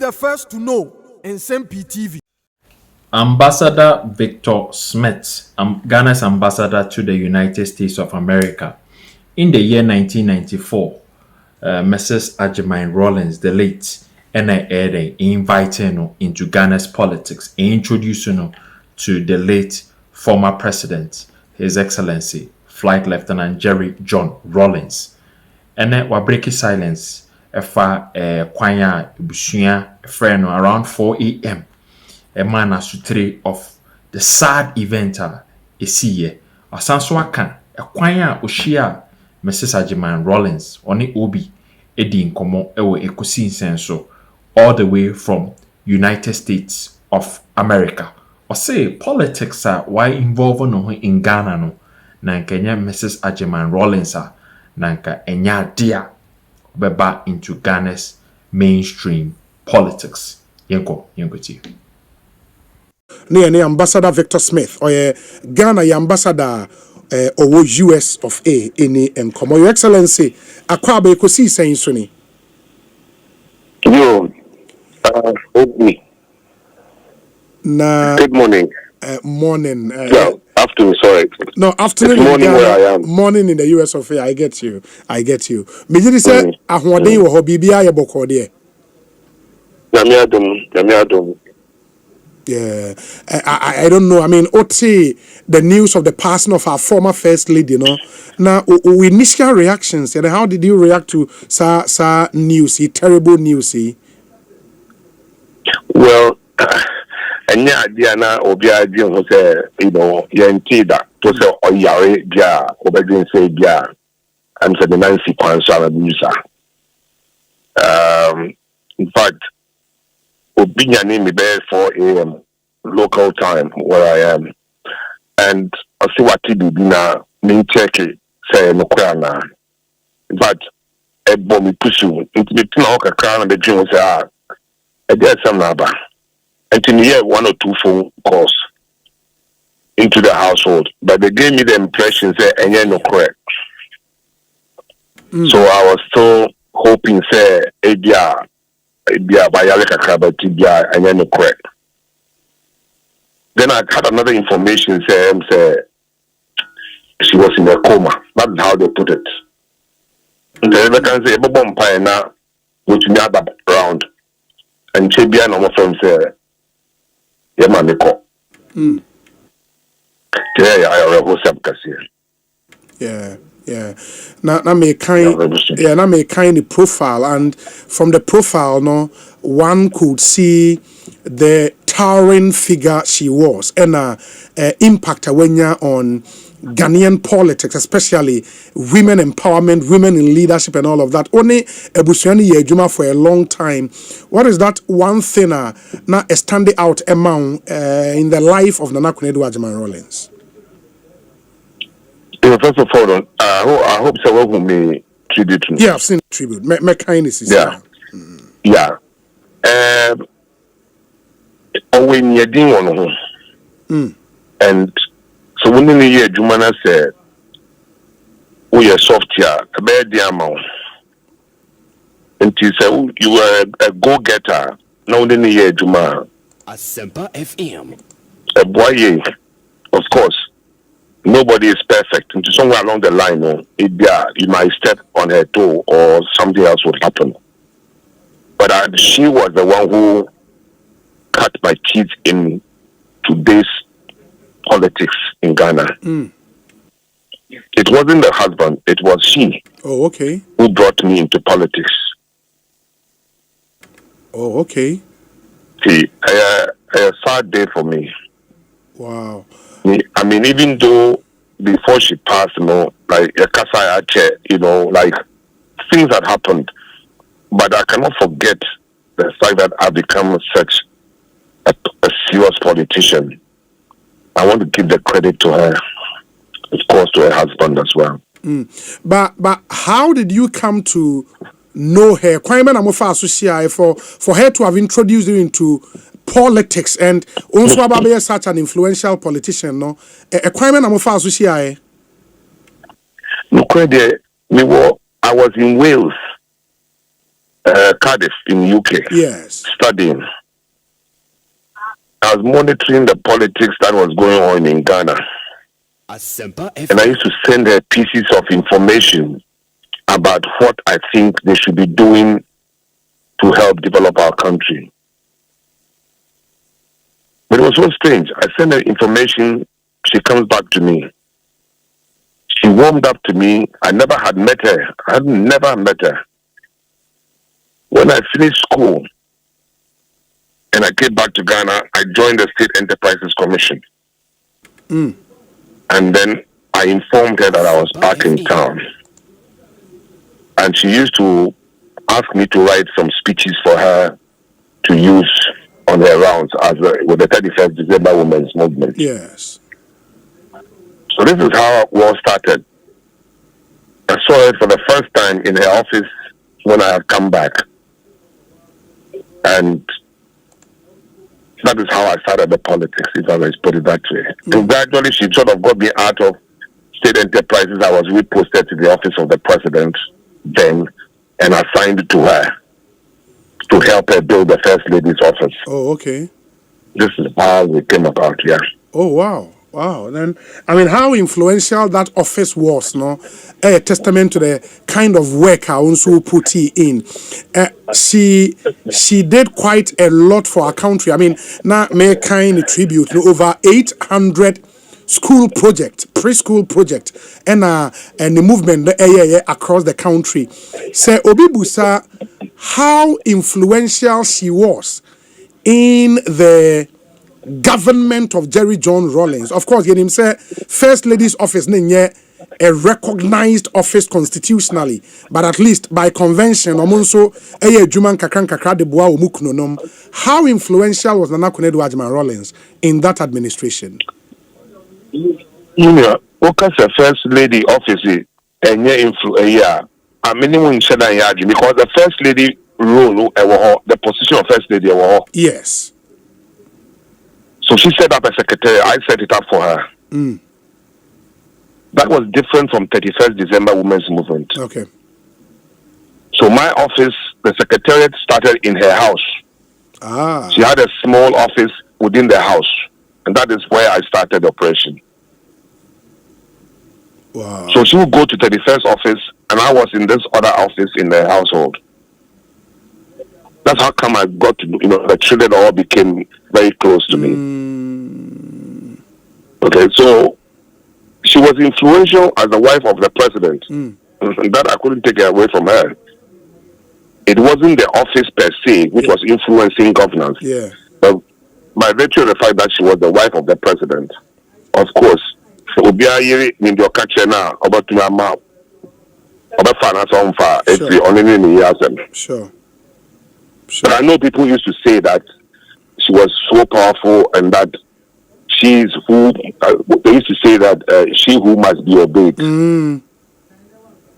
the first to know. Nsem-Pii TV. Ambassador Victor Smith, Ghana's ambassador to the United States of America. In the year 1994, Mrs. Agyemang Rawlings, the late, invited into Ghana's politics, introduced to the late former president, His Excellency, Flight Lieutenant Jerry John Rawlings. And we break silence kwanya busuya friend around 4 a.m. A man asutri of the sad event esiye. Asanso aka kwanya oshia Mrs. Agyemang Rawlings oni obi edi nkomo ewo ekosi nsenso all the way from United States of America. Or say politics why involved no in Ghana no na nkenya Mrs. Agyemang Rawlings na nka enya dia beba into Ghana's mainstream politics. Yenko ti. Ne Ambassador Victor Smith or Ghana ambassador or US of A any enkomo. Your Excellency akwa be ko si saying so ni. Yo, okay. Na good morning. Morning. Afternoon, sorry. No, afternoon. It's morning where I am. Morning in the US of A. I get you. Me just say ahwode wo bibia ye boko de. Nyamiadum. Yeah, I don't know. I mean, Oti, the news of the passing of our former first lady, Now, initial reactions. And how did you react to sa news? Terrible news. Well, and yeah, Diana or Biadian was Yantida to say Oyare Bia, Obedin say Bia, and said the Nancy Pansala Musa. In fact, Obinya name me there 4 a.m. local time where I am. And I see what he did now, me check it, say no crana. But a bomb pursue, into the knock a crown and the dream say, I did some number. And in the year 1 or 2 phone calls into the household. But they gave me the impression say, and you're no correct. So I was still hoping say, by Aleka Krabatibia and then correct. Then I had another information say she was in a coma. That's how they put it. The other can say Bobom Pioneer, which me other round, and Chibia no more from say Yamaniko. Yeah. Now me kind of profile, and from the profile, one could see the towering figure she was, and impact on Ghanaian politics, especially women empowerment, women in leadership, and all of that. Only Ebusuani Yejuma for a long time. What is that one thing now standing out among in the life of Nana Konadu Agyemang Rawlings? First of all, I hope someone will me tribute. Yeah, I've seen tribute. My kindness is yeah. When you're doing one, and so when in the year Jumana said, "We are soft here, a bad amount," and she said, "You were a go-getter." Now in the year Jumana, Nsem-Pii FM, a boy, of course. Nobody is perfect. And somewhere along the line, you might step on her toe or something else would happen. But she was the one who cut my teeth in today's politics in Ghana. It wasn't the husband, it was she. Oh, okay. Who brought me into politics. Oh, okay. See, a sad day for me. Wow. I mean, even though before she passed, like things had happened, but I cannot forget the fact that I've become such a serious politician. I want to give the credit to her, of course, to her husband as well. But how did you come to know her? For her to have introduced you into politics and also about such an influential politician, no? I was in Wales Cardiff in UK. Yes. Studying. I was monitoring the politics that was going on in Ghana. And I used to send her pieces of information about what I think they should be doing to help develop our country. But it was so strange. I sent her information, she comes back to me. She warmed up to me. I never had met her. I had never met her. When I finished school and I came back to Ghana, I joined the State Enterprises Commission. And then I informed her that I was back in town. And she used to ask me to write some speeches for her to use on her rounds with the 31st December Women's Movement. Yes. So this is how it all started. I saw her for the first time in her office when I had come back. And that is how I started the politics, if I may put it that way. And gradually she sort of got me out of State Enterprises. I was reposted to the office of the president then and assigned to her to help her build the First Lady's office. Oh, okay. This is how we came about, yeah. Oh, wow. Wow. Then, I mean, how influential that office was, no? A testament to the kind of work I also put in. She did quite a lot for our country. I mean, now may kind of tribute to over 800 school project, preschool project, and the movement across the country. Say Obibusa, how influential she was in the government of Jerry John Rawlings. Of course, he say First Lady's office a recognized office constitutionally, but at least by convention, how influential was Nana Konadu Rawlings in that administration? Because the First Lady office because the First Lady role, the position of First Lady. Yes. So she set up a secretary. I set it up for her. That was different from 31st December Women's Movement. Okay. So my office, the secretariat started in her house. She had a small office within the house. And that is where I started the operation. Wow. So she would go to 31st office, and I was in this other office in the household. That's how come I got to, the children all became very close to me. Okay, so she was influential as the wife of the president. And that I couldn't take it away from her. It wasn't the office per se which was influencing governance. Yeah. But by virtue of the fact that she was the wife of the president, of course, Sure. But I know people used to say that she was so powerful and that she's who, they used to say that she who must be obeyed.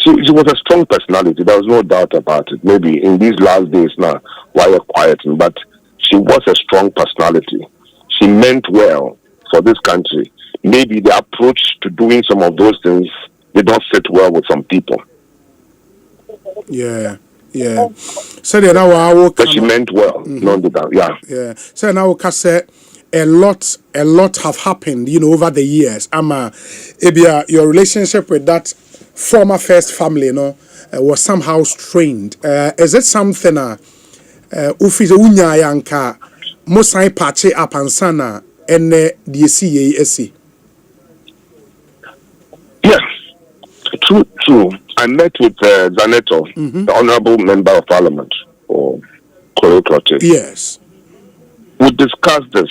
She was a strong personality, there was no doubt about it. Maybe in these last days now, why you're quieting, but she was a strong personality. She meant well for this country. Maybe the approach to doing some of those things did not sit well with some people. Yeah. So now but she meant well. No doubt. Yeah. So now say a lot have happened, over the years. Your relationship with that former first family, was somehow strained. Is it something ufize unya yanka mosai pache apansana ene DCASC? Yes, true. I met with Zanetor, the Honorable Member of Parliament for Konadu. Yes. We discussed this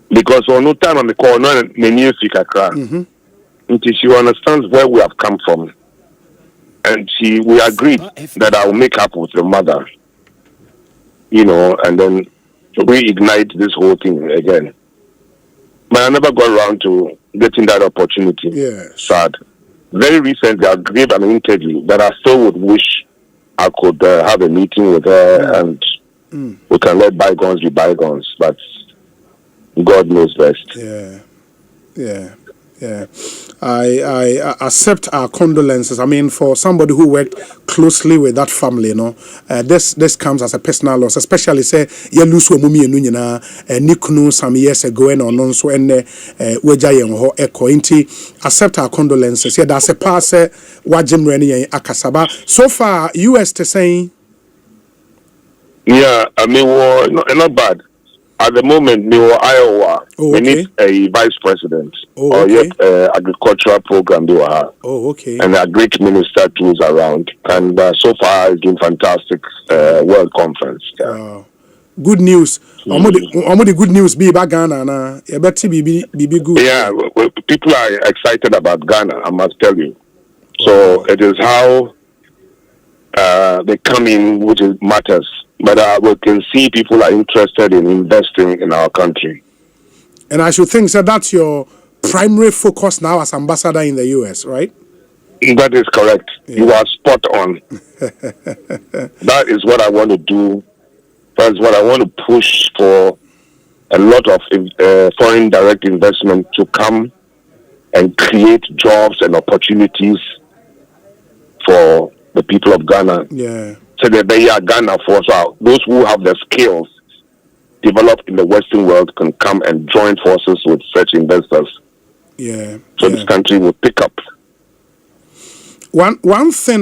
because on no time on the call, no many until she understands where we have come from, and we agreed that I will make up with the mother, and then reignite this whole thing again. But I never got around to getting that opportunity. Yes. Sad. Very recently, I gave an interview that I still would wish I could have a meeting with her and we can let bygones be bygones, but God knows best. Yeah. I accept our condolences. I mean, for somebody who worked closely with that family, this comes as a personal loss, especially say you lose mummy and Nikunu some years ago and on so and Wajayan ho echo inti accept our condolences. Yeah, that's a pass wajim reni akasaba. So far, US to saying. Yeah, I mean, not bad. At the moment, we were Iowa. Oh, okay. We need a vice president or yet agricultural program. They were. Oh, okay. And a Greek minister tools around. And so far, it's been fantastic World Conference. Yeah. Wow. Good news. The good news be about Ghana. I bet be good. Yeah, people are excited about Ghana, I must tell you. So it is how they come in which matters. But we can see people are interested in investing in our country. And I should think so that's your primary focus now as ambassador in the US, right? That is correct. Yeah. You are spot on. That is what I want to do. That's what I want to push for a lot of foreign direct investment to come and create jobs and opportunities for the people of Ghana. Yeah. So that they are Ghana for so those who have the skills developed in the Western world can come and join forces with such investors. Yeah. So this country will pick up. One thing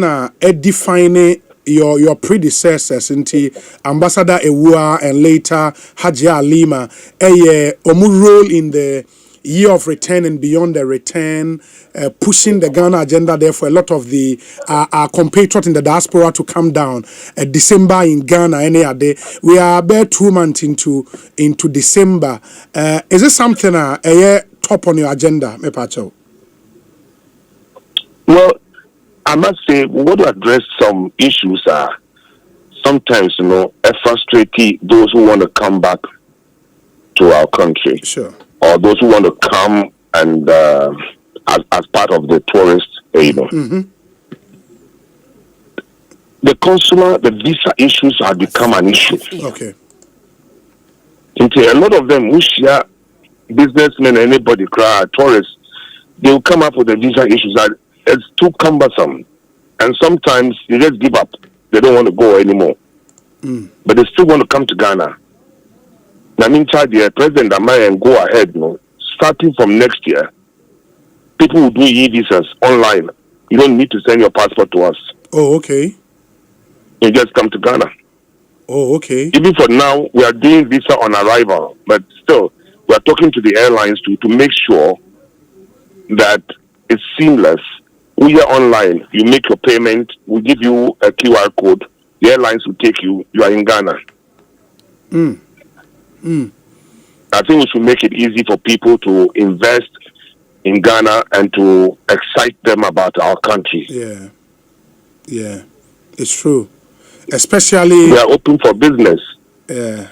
defining your predecessors into Ambassador Ewua and later Haji Alima, omu role in the year of return and beyond the return, pushing the Ghana agenda there for a lot of the our compatriots in the diaspora to come down. December in Ghana, any other. We are about 2 months into December. Is this something top on your agenda, Mepacho? Well, I must say, we want to address some issues. Sometimes, frustrating those who want to come back to our country. Sure. Or those who want to come and as part of the tourist, Mm-hmm. The consular, the visa issues have become an issue. Okay. A lot of them who share businessmen, anybody, tourists, they will come up with the visa issues that it's too cumbersome. And sometimes they just give up. They don't want to go anymore. But they still want to come to Ghana. I mean, the President Amaya and go ahead, starting from next year, people will do e-visas online. You don't need to send your passport to us. Oh, okay. You just come to Ghana. Oh, okay. Even for now, we are doing visa on arrival, but still, we are talking to the airlines to make sure that it's seamless. We are online. You make your payment. We give you a QR code. The airlines will take you. You are in Ghana. I think we should make it easy for people to invest in Ghana and to excite them about our country. Yeah, it's true. Especially we are open for business. Yeah.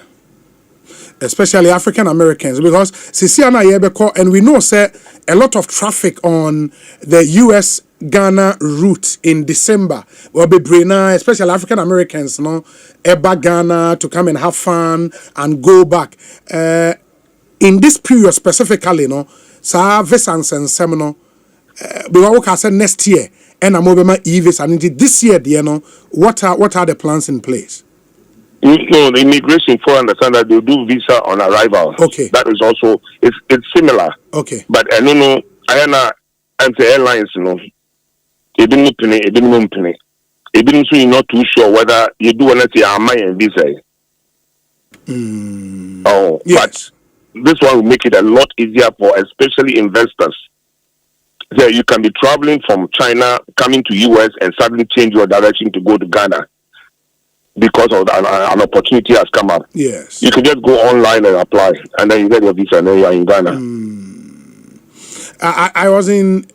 Especially African Americans, because Sisiana Yebeko, and we know say a lot of traffic on the US Ghana route in December will be Brina, especially African Americans, Eba Ghana to come and have fun and go back. In this period specifically, sa visans and seminar, we say next year, and I'm over my e-visa, and this year, what are the plans in place? No, the immigration for understand that they do visa on arrival. Okay. That is also it's similar. Okay. But I don't know. I am the airlines, it didn't penny. It didn't so you're not too sure whether you do want to say am I in visa. Oh, yes. But this one will make it a lot easier for especially investors. There you can be traveling from China, coming to US, and suddenly change your direction to go to Ghana. Because of an opportunity has come up. Yes. You can just go online and apply, and then you get your visa, and then you are in Ghana. I was in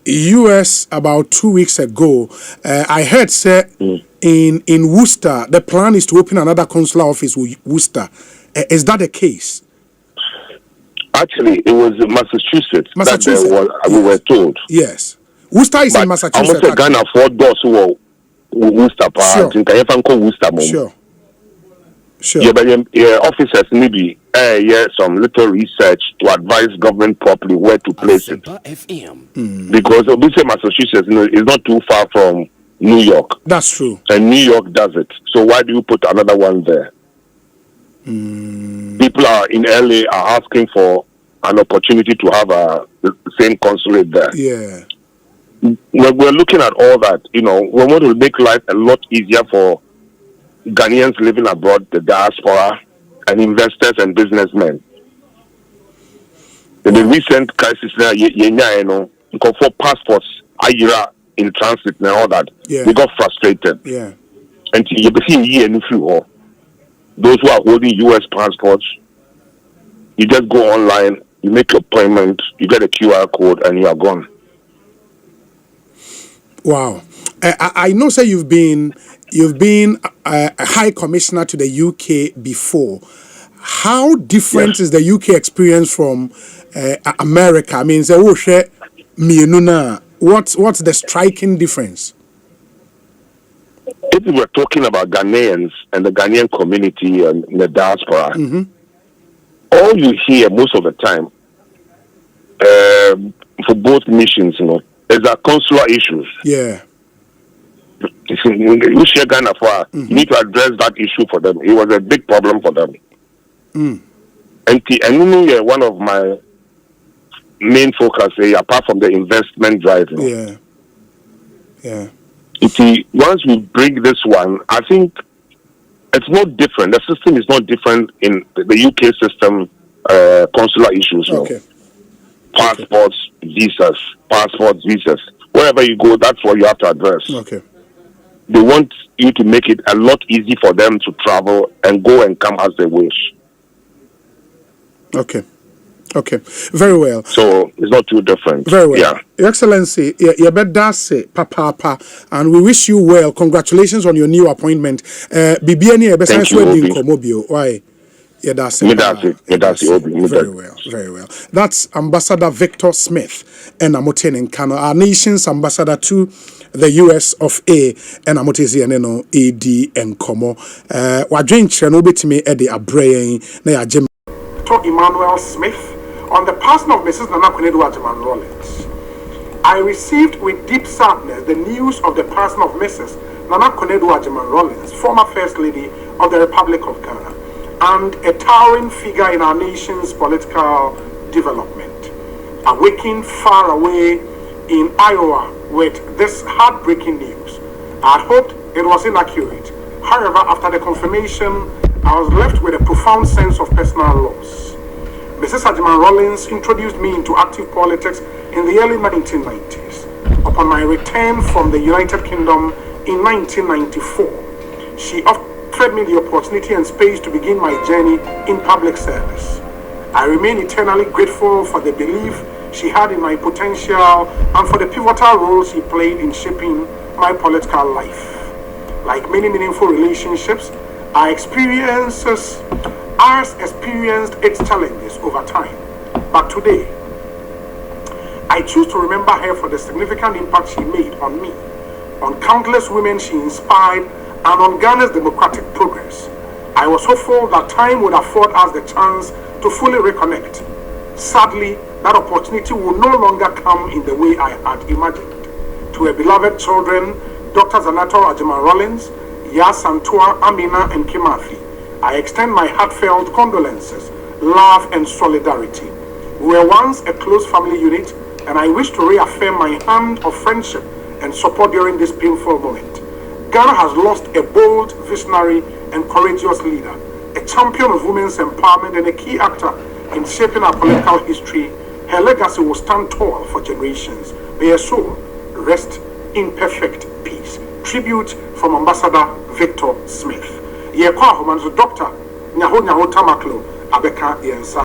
US about 2 weeks ago. I heard say in Worcester, the plan is to open another consular office with Worcester. Is that the case? Actually, it was Massachusetts. Massachusetts. We were told. Yes. Worcester is in Massachusetts. Almost Ghana for those who Worcester. Sure. Worcester. Sure. Sure. Yeah, but officers maybe some little research to advise government properly where to place it. Nsem-Pii FM. Because obviously Massachusetts is not too far from New York. That's true. And New York does it. So why do you put another one there? People are in LA are asking for an opportunity to have the same consulate there. Yeah. When we're looking at all that, we want to make life a lot easier for Ghanaians living abroad, the diaspora, and investors and businessmen. In the recent crisis now, for passports, in transit and all that, they got frustrated. Yeah. And you see those who are holding US passports, you just go online, you make your appointment, you get a QR code, and you are gone. Wow. I know, sir, you've been a High Commissioner to the UK before. How different is the UK experience from America? I mean, what's the striking difference? If we were talking about Ghanaians and the Ghanaian community and the diaspora, all you hear most of the time for both missions, is that consular issues. Yeah. You share Ghana for, you need to address that issue for them. It was a big problem for them. And one of my main focus, apart from the investment drive. Yeah. Once we bring this one, I think it's not different. The system is not different in the UK system, consular issues. Okay. Passports, visas. Wherever you go, that's what you have to address. Okay. They want you to make it a lot easy for them to travel and go and come as they wish. Okay. Very well. So it's not too different. Very well. Yeah. Your Excellency, you better say, Papa, and we wish you well. Congratulations on your new appointment. Bibiani, thank you, Obi. Why? Yeah, that's it. Very well. That's Ambassador Victor Smith and Amoten in Kano, our nation's ambassador to the US of A, and Amotezi and AD and Como. Wadrin Chernobyl to me, Eddie Abrayan, Naya Jim. Emmanuel Smith on the passing of Mrs. Nana Konadu Rollins. I received with deep sadness the news of the passing of Mrs. Nana Konadu Rollins, former First Lady of the Republic of Ghana, and a towering figure in our nation's political development. Awakened far away in Iowa with this heartbreaking news. I hoped it was inaccurate. However, after the confirmation, I was left with a profound sense of personal loss. Mrs. Rollins introduced me into active politics in the early 1990s. Upon my return from the United Kingdom in 1994, she offered me the opportunity and space to begin my journey in public service. I remain eternally grateful for the belief she had in my potential and for the pivotal role she played in shaping my political life. Like many meaningful relationships, our experiences ours experienced its challenges over time. But today, I choose to remember her for the significant impact she made on me, on countless women she inspired, and on Ghana's democratic progress. I was hopeful that time would afford us the chance to fully reconnect. Sadly, that opportunity will no longer come in the way I had imagined. To her beloved children, Dr. Zanetor Rollins, Santua, Amina, and Kimafi, I extend my heartfelt condolences, love, and solidarity. We were once a close family unit, and I wish to reaffirm my hand of friendship and support during this painful moment. Ghana has lost a bold, visionary, and courageous leader, a champion of women's empowerment, and a key actor in shaping our political history. Her legacy will stand tall for generations. May her soul rest in perfect peace. Tribute from Ambassador Victor Smith. Dr. Nyaho Tamaklo Abeka Yensa.